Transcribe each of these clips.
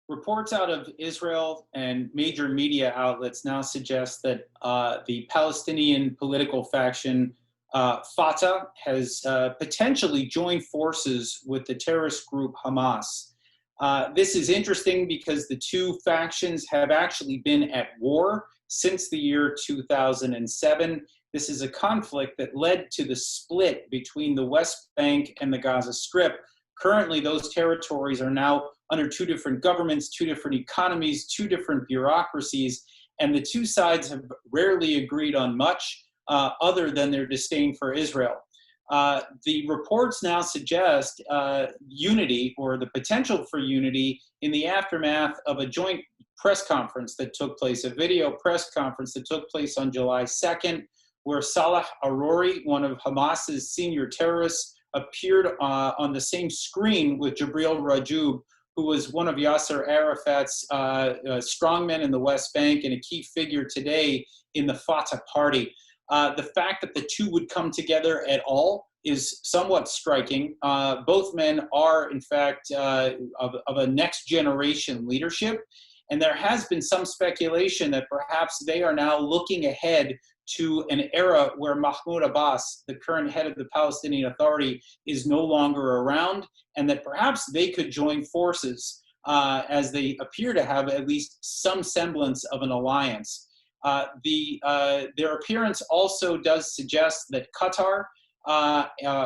Reports out of Israel and major media outlets now suggest that the Palestinian political faction Fatah has potentially joined forces with the terrorist group Hamas. This is interesting because the two factions have actually been at war since the year 2007. This is a conflict that led to the split between the West Bank and the Gaza Strip. Currently, those territories are now under two different governments, two different economies, two different bureaucracies, and the two sides have rarely agreed on much other than their disdain for Israel. The reports now suggest unity, or the potential for unity, in the aftermath of a joint press conference that took place, a video press conference that took place on July 2nd, where Salah Arori, one of Hamas's senior terrorists, appeared on the same screen with Jibril Rajoub, who was one of Yasser Arafat's strongmen in the West Bank and a key figure today in the Fatah party. The fact that the two would come together at all is somewhat striking. Both men are, in fact, of a next generation leadership. And there has been some speculation that perhaps they are now looking ahead to an era where Mahmoud Abbas, the current head of the Palestinian Authority, is no longer around, and that perhaps they could join forces as they appear to have at least some semblance of an alliance. Their appearance also does suggest that Qatar,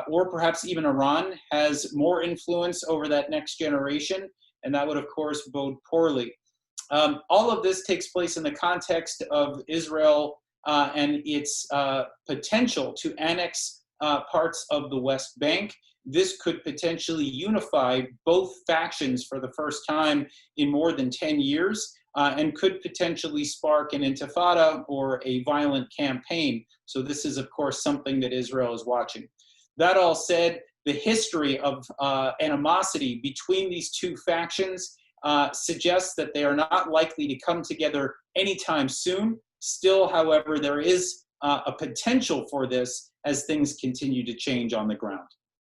or perhaps even Iran, has more influence over that next generation, and that would, of course, bode poorly. All of this takes place in the context of Israel and its potential to annex parts of the West Bank. This could potentially unify both factions for the first time in more than 10 years and could potentially spark an intifada or a violent campaign. So this is, of course, something that Israel is watching. That all said, the history of animosity between these two factions suggests that they are not likely to come together anytime soon. Still, however, there is a potential for this as things continue to change on the ground.